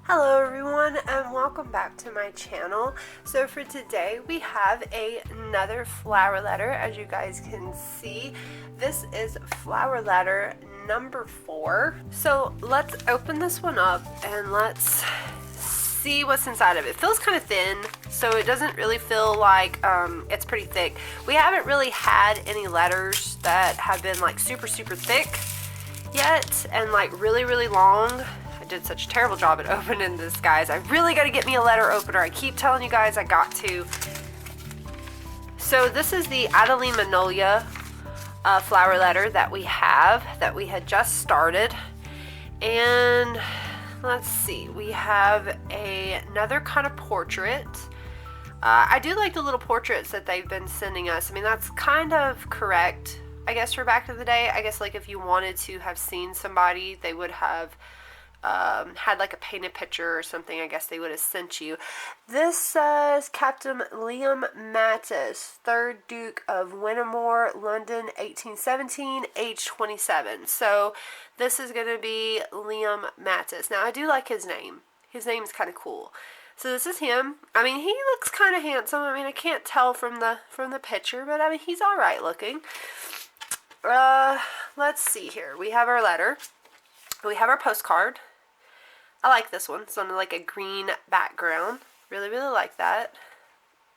Hello everyone and welcome back to my channel. So for today we have another flower letter. As you guys can see, this is flower letter number 4. So let's open this one up and let's see what's inside of it. It feels kind of thin, so it doesn't really feel like it's pretty thick. We haven't really had any letters that have been like super thick yet and like really long. I did such a terrible job at opening this, guys. I really got to get me a letter opener. I keep telling you guys I got to. So this is the Adelaide Magnolia flower letter that we had just started. And let's see, we have another kind of portrait. I do like the little portraits that they've been sending us. I mean, that's kind of correct, I guess, for back in the day. I guess like if you wanted to have seen somebody, they would have had like a painted picture or something. I guess they would have sent you. This says Captain Liam Mattis, 3rd Duke of Wintermore, London, 1817, age 27. So this is going to be Liam Mattis. Now I do like his name. His name is kind of cool. So this is him. I mean, he looks kind of handsome. I mean, I can't tell from the picture, but I mean, he's all right looking. Let's see here. We have our letter. We have our postcard. I like this one. It's on like a green background. Really like that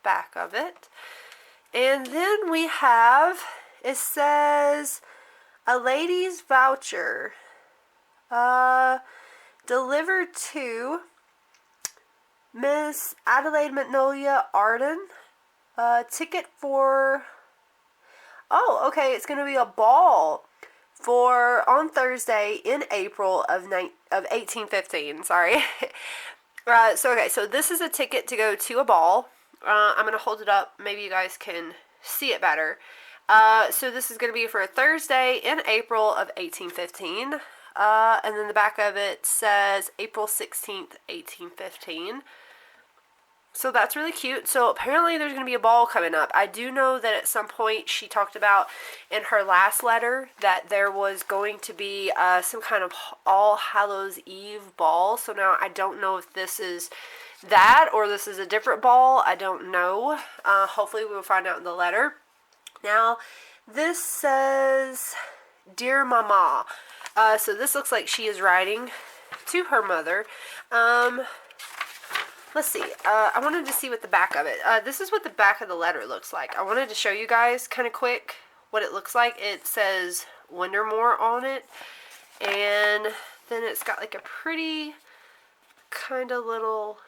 back of it. And then we have, it says, a lady's voucher. Delivered to Miss Adelaide Magnolia Arden. Ticket for, oh, okay, it's going to be a ball for on Thursday in April of 1815. Sorry. So this is a ticket to go to a ball. I'm gonna hold it up. Maybe you guys can see it better. So this is gonna be for a Thursday in April of 1815. And then the back of it says April 16th, 1815. So that's really cute. So apparently there's going to be a ball coming up. I do know that at some point she talked about in her last letter that there was going to be some kind of All Hallows Eve ball. So now I don't know if this is that or this is a different ball. I don't know. Hopefully we'll find out in the letter. Now this says, Dear Mama. So this looks like she is writing to her mother. Let's see. I wanted to see what the back of it. This is what the back of the letter looks like. I wanted to show you guys kind of quick what it looks like. It says Wintermore on it. And then it's got like a pretty kind of little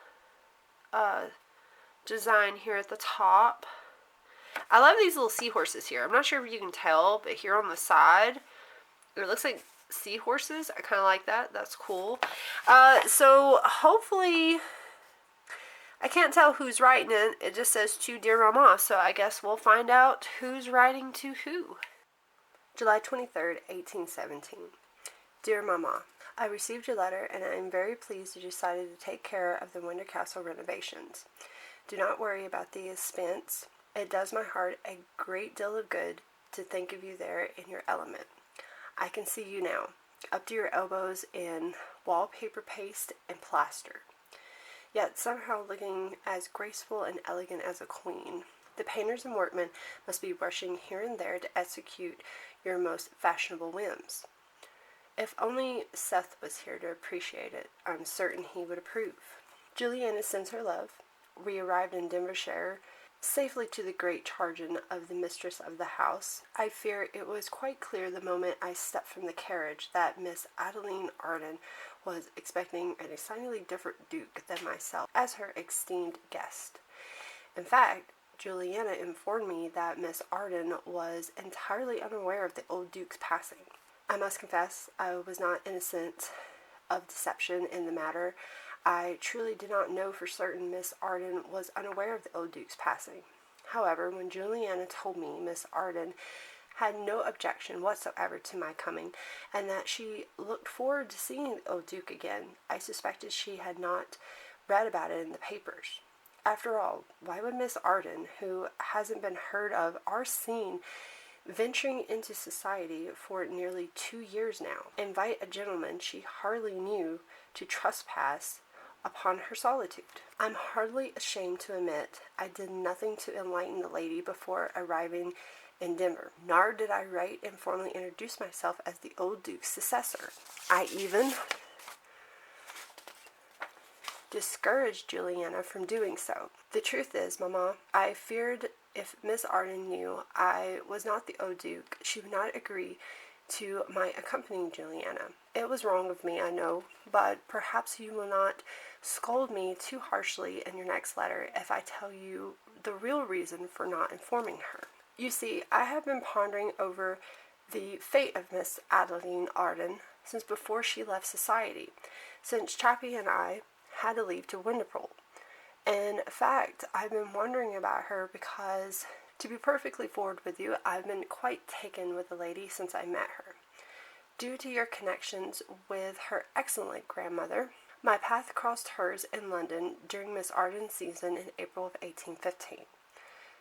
design here at the top. I love these little seahorses here. I'm not sure if you can tell, but here on the side, it looks like seahorses. I kind of like that. That's cool. So hopefully, I can't tell who's writing it. It just says to Dear Mama, so I guess we'll find out who's writing to who. July 23rd, 1817. Dear Mama, I received your letter and I am very pleased you decided to take care of the Winter Castle renovations. Do not worry about the expense. It does my heart a great deal of good to think of you there in your element. I can see you now, up to your elbows in wallpaper paste and plaster, yet somehow looking as graceful and elegant as a queen. The painters and workmen must be rushing here and there to execute your most fashionable whims. If only Seth was here to appreciate it, I'm certain he would approve. Juliana sends her love. We arrived in Denvershire safely to the great chagrin of the mistress of the house. I fear it was quite clear the moment I stepped from the carriage that Miss Adeline Arden was expecting an exceedingly different duke than myself as her esteemed guest. In fact, Juliana informed me that Miss Arden was entirely unaware of the old duke's passing. I must confess I was not innocent of deception in the matter. I truly did not know for certain Miss Arden was unaware of the old duke's passing. However, when Juliana told me Miss Arden had no objection whatsoever to my coming, and that she looked forward to seeing the old duke again, I suspected she had not read about it in the papers. After all, why would Miss Arden, who hasn't been heard of or seen venturing into society for nearly 2 years now, invite a gentleman she hardly knew to trespass upon her solitude. I'm hardly ashamed to admit I did nothing to enlighten the lady before arriving in Denver, nor did I write and formally introduce myself as the old Duke's successor. I even discouraged Juliana from doing so. The truth is, Mama, I feared if Miss Arden knew I was not the old Duke, she would not agree to my accompanying Juliana. It was wrong of me, I know, but perhaps you will not scold me too harshly in your next letter if I tell you the real reason for not informing her. You see, I have been pondering over the fate of Miss Adelaide Arden since before she left society, since Chappie and I had to leave to Winterpool. In fact, I've been wondering about her because, to be perfectly forward with you, I've been quite taken with the lady since I met her. Due to your connections with her excellent grandmother, my path crossed hers in London during Miss Arden's season in April of 1815.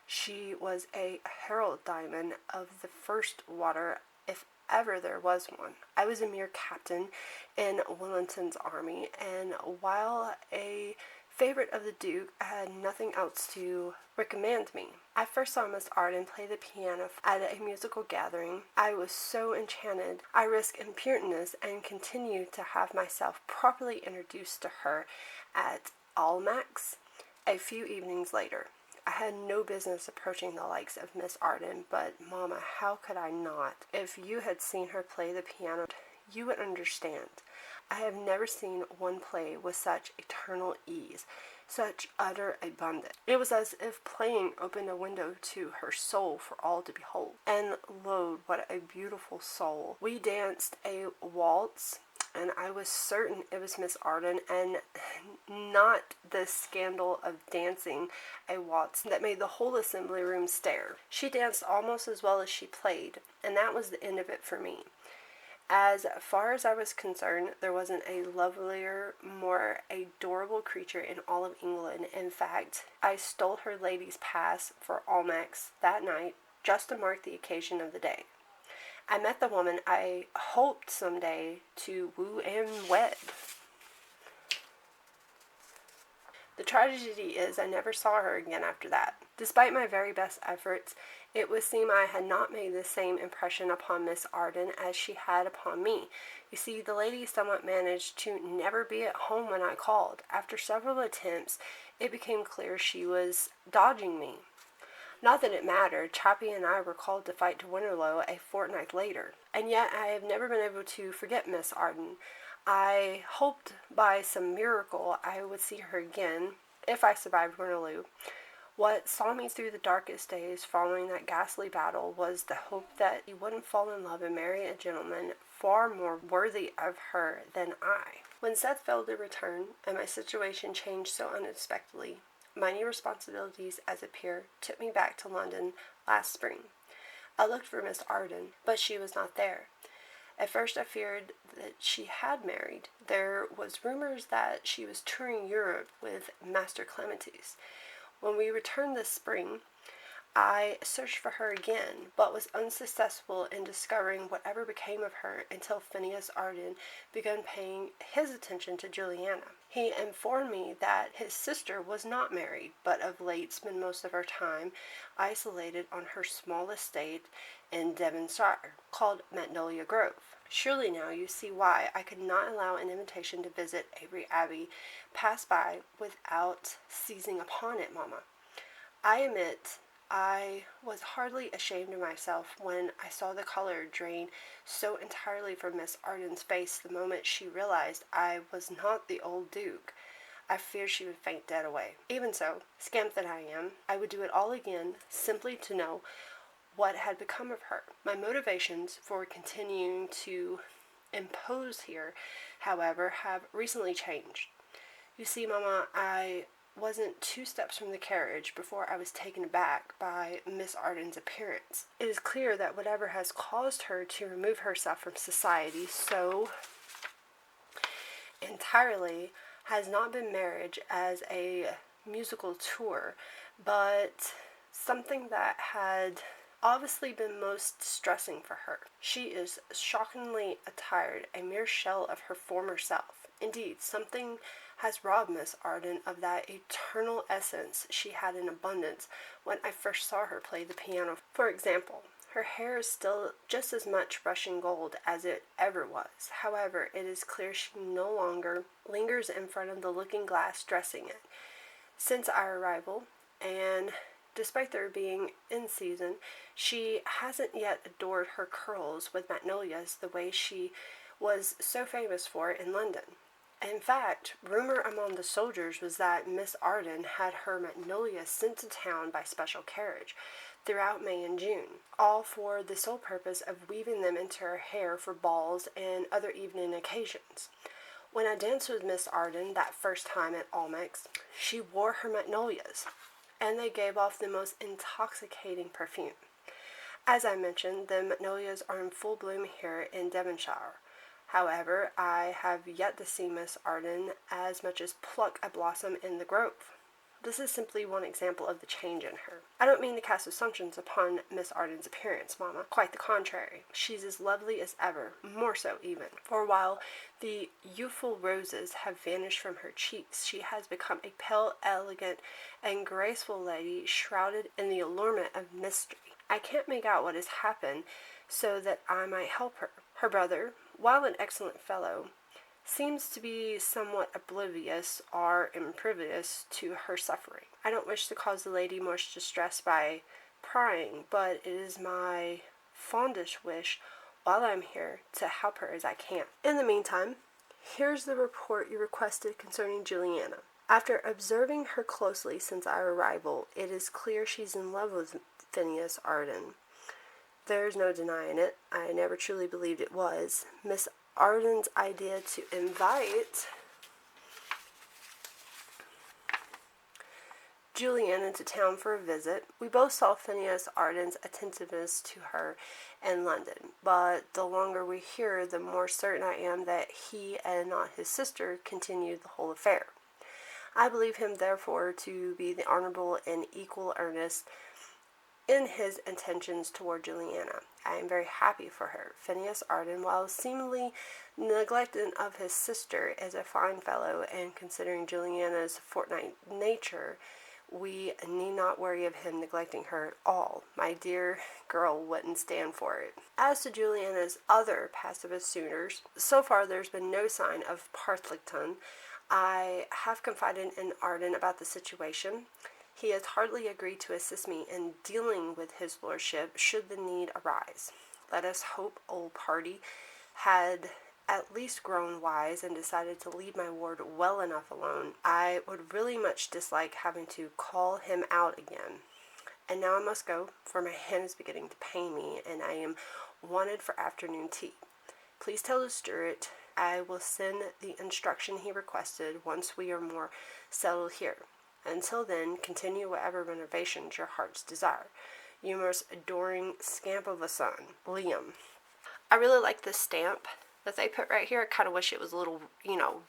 She was a herald diamond of the first water, if ever there was one. I was a mere captain in Wellington's army, and while a favorite of the Duke, I had nothing else to recommend me. I first saw Miss Arden play the piano at a musical gathering. I was so enchanted, I risked impertinence and continued to have myself properly introduced to her at Almack's a few evenings later. I had no business approaching the likes of Miss Arden, but Mama, how could I not? If you had seen her play the piano, you would understand. I have never seen one play with such eternal ease, such utter abundance. It was as if playing opened a window to her soul for all to behold. And lo, what a beautiful soul. We danced a waltz, and I was certain it was Miss Arden, and not the scandal of dancing a waltz that made the whole assembly room stare. She danced almost as well as she played, and that was the end of it for me. As far as I was concerned, there wasn't a lovelier, more adorable creature in all of England. In fact, I stole her lady's pass for Almack's that night just to mark the occasion of the day. I met the woman I hoped someday to woo and wed. The tragedy is I never saw her again after that. Despite my very best efforts, it would seem I had not made the same impression upon Miss Arden as she had upon me. You see, the lady somewhat managed to never be at home when I called. After several attempts, it became clear she was dodging me. Not that it mattered, Chappie and I were called to fight to Winterlow a fortnight later, and yet I have never been able to forget Miss Arden. I hoped by some miracle I would see her again, if I survived Winterlow. What saw me through the darkest days following that ghastly battle was the hope that he wouldn't fall in love and marry a gentleman far more worthy of her than I. When Seth failed to return, and my situation changed so unexpectedly, my new responsibilities as a peer took me back to London last spring. I looked for Miss Arden, but she was not there. At first I feared that she had married. There was rumors that she was touring Europe with Master Clementes. When we returned this spring, I searched for her again, but was unsuccessful in discovering whatever became of her until Phineas Arden began paying his attention to Juliana. He informed me that his sister was not married, but of late spent most of her time isolated on her small estate in Devonshire, called Magnolia Grove. Surely now you see why I could not allow an invitation to visit Avery Abbey pass by without seizing upon it, Mama. I admit I was hardly ashamed of myself when I saw the color drain so entirely from Miss Arden's face the moment she realized I was not the old Duke. I feared she would faint dead away. Even so, scamp that I am, I would do it all again simply to know what had become of her. My motivations for continuing to impose here, however, have recently changed. You see, Mama, I wasn't 2 steps from the carriage before I was taken aback by Miss Arden's appearance. It is clear that whatever has caused her to remove herself from society so entirely has not been marriage as a musical tour, but something that had obviously been most distressing for her. She is shockingly attired, a mere shell of her former self. Indeed, something has robbed Miss Arden of that eternal essence she had in abundance when I first saw her play the piano. For example, her hair is still just as much Russian gold as it ever was. However, it is clear she no longer lingers in front of the looking glass dressing it. Since our arrival, and despite their being in season, she hasn't yet adored her curls with magnolias the way she was so famous for in London. In fact, rumor among the soldiers was that Miss Arden had her magnolias sent to town by special carriage throughout May and June, all for the sole purpose of weaving them into her hair for balls and other evening occasions. When I danced with Miss Arden that first time at Almack's, she wore her magnolias, and they gave off the most intoxicating perfume. As I mentioned, the magnolias are in full bloom here in Devonshire. However, I have yet to see Miss Arden as much as pluck a blossom in the grove. This is simply one example of the change in her. I don't mean to cast assumptions upon Miss Arden's appearance, Mama. Quite the contrary. She's as lovely as ever, more so even. For while the youthful roses have vanished from her cheeks, she has become a pale, elegant, and graceful lady shrouded in the allurement of mystery. I can't make out what has happened so that I might help her. Her brother, while an excellent fellow, seems to be somewhat oblivious or impervious to her suffering. I don't wish to cause the lady much distress by prying, but it is my fondest wish, while I'm here, to help her as I can. In the meantime, here's the report you requested concerning Juliana. After observing her closely since our arrival, it is clear she's in love with Phineas Arden. There's no denying it. I never truly believed it was. Miss Arden's idea to invite Juliana to town for a visit. We both saw Phineas Arden's attentiveness to her in London, but the longer we hear, the more certain I am that he and not his sister continued the whole affair. I believe him, therefore, to be the honorable and equal earnest in his intentions toward Juliana. I am very happy for her. Phineas Arden, while seemingly neglectant of his sister, is a fine fellow, and considering Juliana's fortnight nature, we need not worry of him neglecting her at all. My dear girl wouldn't stand for it. As to Juliana's other pacifist suitors, so far there's been no sign of Parthington. I have confided in Arden about the situation. He has hardly agreed to assist me in dealing with his lordship should the need arise. Let us hope old Party had at least grown wise and decided to leave my ward well enough alone. I would really much dislike having to call him out again. And now I must go, for my hand is beginning to pain me, and I am wanted for afternoon tea. Please tell the steward I will send the instruction he requested once we are more settled here. Until then, continue whatever renovations your hearts desire. You most adoring scamp of a son, Liam. I really like this stamp that they put right here. I kind of wish it was a little,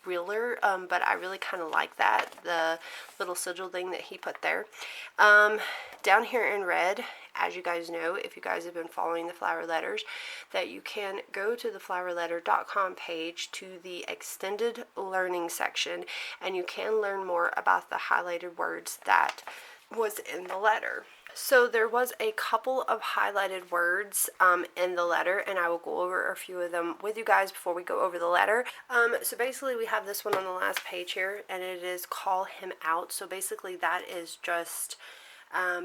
realer, but I really kind of like that, the little sigil thing that he put there. Down here in red, as you guys know, if you guys have been following the flower letters, that you can go to the flowerletter.com page to the extended learning section, and you can learn more about the highlighted words that was in the letter. So there was a couple of highlighted words in the letter, and I will go over a few of them with you guys before we go over the letter. So basically we have this one on the last page here, and it is call him out. So basically that is just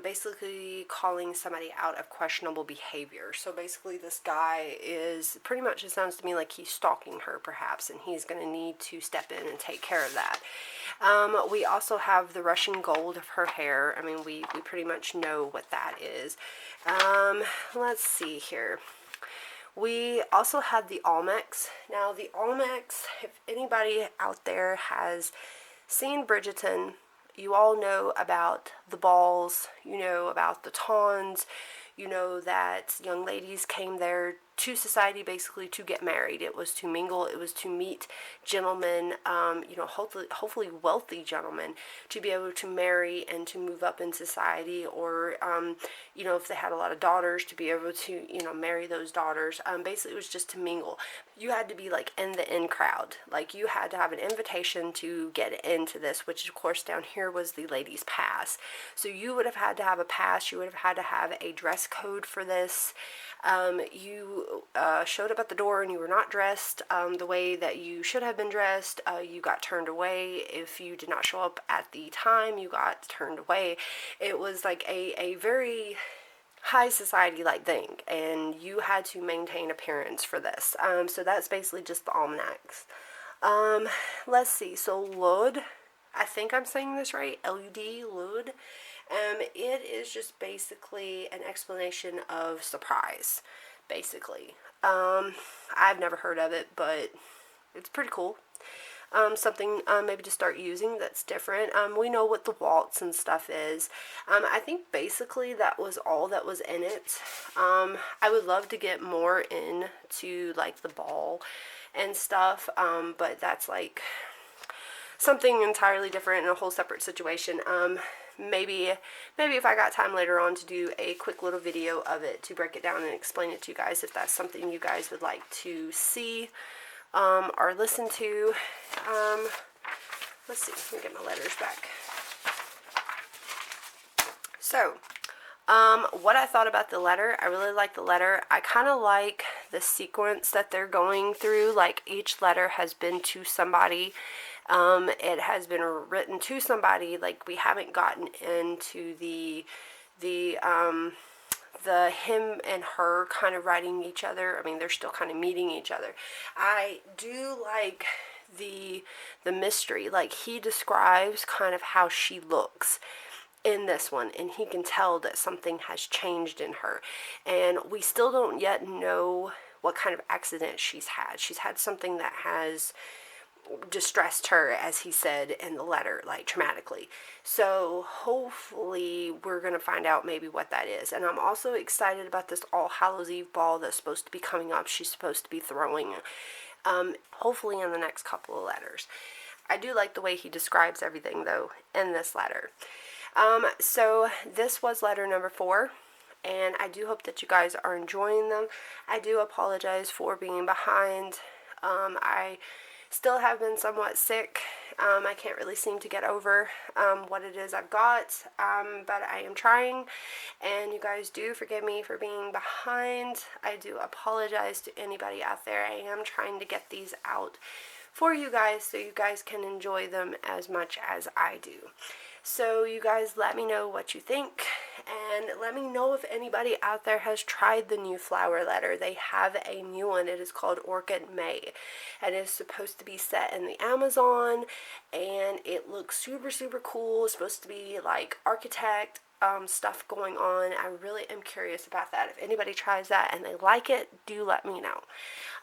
basically calling somebody out of questionable behavior. So basically this guy is pretty much, it sounds to me like he's stalking her perhaps, and he's going to need to step in and take care of that. We also have the Russian gold of her hair. I mean, we pretty much know what that is. Let's see here. We also had the Almack's. Now the Almack's, if anybody out there has seen Bridgerton, you all know about the balls, you know about the tawns, you know that young ladies came there to society basically to get married. It was to mingle. It was to meet gentlemen, you know, hopefully wealthy gentlemen, to be able to marry and to move up in society, or, you know, if they had a lot of daughters, to be able to, you know, marry those daughters. Basically, it was just to mingle. You had to be like in the in crowd. Like, you had to have an invitation to get into this, which of course down here was the ladies' pass. So you would have had to have a pass. You would have had to have a dress code for this. You showed up at the door and you were not dressed the way that you should have been dressed. You got turned away. If you did not show up at the time, you got turned away. It was like a very high society like thing, and you had to maintain appearance for this. So that's basically just the almanacs. Let's see. So Lud, I think I'm saying this right. L-U-D, Lud. It is just basically an explanation of surprise, basically. I've never heard of it, but it's pretty cool. Something maybe to start using that's different. We know what the waltz and stuff is. I think basically that was all that was in it. I would love to get more into like the ball and stuff, but that's like something entirely different and a whole separate situation. Maybe if I got time later on to do a quick little video of it to break it down and explain it to you guys, if that's something you guys would like to see or listen to. Let's see, let me get my letters back. So, what I thought about the letter, I really like the letter. I kind of like the sequence that they're going through. Like, each letter has been to somebody. It has been written to somebody. Like, we haven't gotten into the him and her kind of writing each other. I mean, they're still kind of meeting each other. I do like the mystery. Like, he describes kind of how she looks in this one, and he can tell that something has changed in her, and we still don't yet know what kind of accident she's had. She's had something that has distressed her, as he said in the letter, like traumatically. So hopefully we're going to find out maybe what that is. And I'm also excited about this All Hallows Eve ball that's supposed to be coming up. She's supposed to be throwing, hopefully in the next couple of letters. I do like the way he describes everything though in this letter. So this was letter number 4, and I do hope that you guys are enjoying them. I do apologize for being behind. I still have been somewhat sick. I can't really seem to get over what it is I've got, but I am trying, and you guys do forgive me for being behind. I do apologize to anybody out there. I am trying to get these out for you guys so you guys can enjoy them as much as I do. So you guys let me know what you think, and let me know if anybody out there has tried the new flower letter. They have a new one. It is called Orchid May, and it's supposed to be set in the Amazon, and it looks super, super cool. It's supposed to be like architect stuff going on. I really am curious about that. If anybody tries that and they like it, do let me know.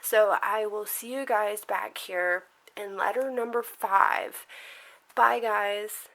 So I will see you guys back here in letter number 5. Bye, guys.